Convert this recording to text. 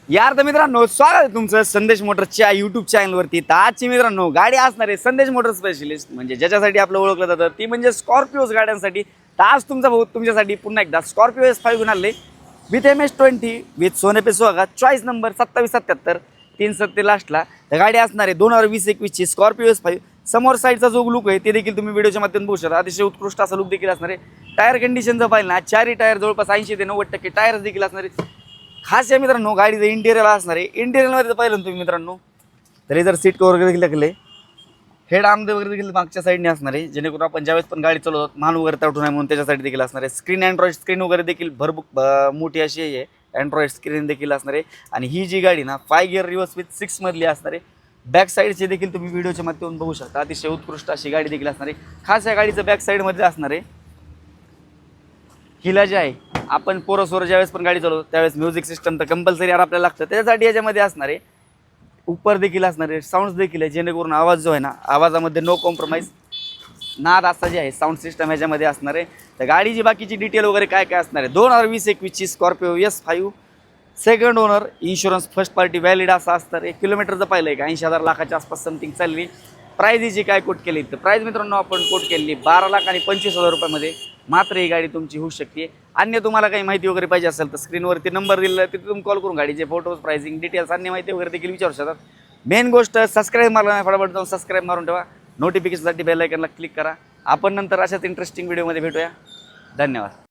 यार तर मित्रांनो, स्वागत आहे तुमचं संदेश मोटर्सच्या यूट्यूब चॅनलवरती. तर आजची मित्रांनो गाडी असणार आहे संदेश मोटर स्पेशलिस्ट, म्हणजे ज्याच्यासाठी आपलं ओळखलं जातं ती म्हणजे स्कॉर्पिओज गाड्यांसाठी. तर आज तुमचा भाऊ तुमच्यासाठी पुन्हा एकदा स्कॉर्पिओ S5 घेऊन आले विथ MS20 विथ सोने स्वागत. चॉईस नंबर 2777 370 लास्टला. तर गाडी असणार आहे 2020-21ची स्कॉर्पिओ S5. समोर साईडचा जो लुक आहे ते देखील तुम्ही व्हिडिओच्या माध्यमातून बघू शकता. अतिशय उत्कृष्ट असा लुक देखील असणार आहे. टायर कंडिशन जर पाहिलं ना, चारही टायर जवळपास 80 ते 90% टायर्स देखील असणार आहे. खास या मित्रांनो गाडीचं इंटेरियर असणार आहे. इंटेरियरमध्ये पाहिलं ना तुम्ही मित्रांनो, तरी जर सीट कवर वगैरे देखील टाकले, हेड आर्म वगैरे देखील मागच्या साईडने असणार आहे, जेणेकरून आपण ज्यावेळेस पण गाडी चालवतो मान वगैरे तटू नये म्हणून त्याच्यासाठी देखील असणार आहे. स्क्रीन अँड्रॉइड स्क्रीन वगैरे देखील मोठी अशी आहे, अँड्रॉइड स्क्रीन देखील असणार आहे. आणि ही जी गाडी ना 5 गिअर रिवर्स विथ 6 मधली असणार आहे. बॅक साईडचे देखील तुम्ही व्हिडिओच्या माध्यमातून बघू शकता. अतिशय उत्कृष्ट अशी गाडी देखील असणार आहे. खास या गाडीचं बॅक साईडमध्ये असणार आहे, हिला जे आहे आपण पोरसवर ज्यावेळेस पण गाडी चालवतो त्यावेळेस म्युझिक सिस्टम तर कंपल्सरी आपल्याला लागतं. त्याच्यासाठी याच्यामध्ये असणार आहे उपर देखील असणार आहे, साऊंड्स देखील आहे, जेणेकरून आवाज जो आहे ना, आवाजामध्ये नो कॉम्प्रोमाइज नाद असा जे आहे साऊंड सिस्टम ह्याच्यामध्ये असणार आहे. तर गाडीची बाकीची डिटेल वगैरे काय काय असणार आहे, 2020-21ची Scorpio S5, second owner, insurance first party valid असा असणार आहे. किलोमीटरचं पाहिलं आहे का 80,000 लाखाच्या आसपास समथिंग चालली. प्राईज हिची काय कोट केली, तर प्राईज मित्रांनो आपण कोट केली 12,25,000 रुपयामध्ये मात्र ही गाडी तुमची होऊ शकते. अन्य तुम्हाला काही माहिती वगैरे पाहिजे असेल तर स्क्रीनवरती नंबर दिलेला आहे, तिथे तुम्ही कॉल करून गाडीचे फोटोज, प्राइसिंग डिटेल्स, अन्य माहिती वगैरे देखील विचारू शकतात. मेन गोष्ट सबस्क्राईब मारला नाही, फटाफट जाऊन सबस्क्राईब मारून ठेवा. नोटिफिकेशनसाठी बेल आयकनला क्लिक करा. आपण नंतर अशाच इंटरेस्टिंग व्हिडिओमध्ये भेटूया. धन्यवाद.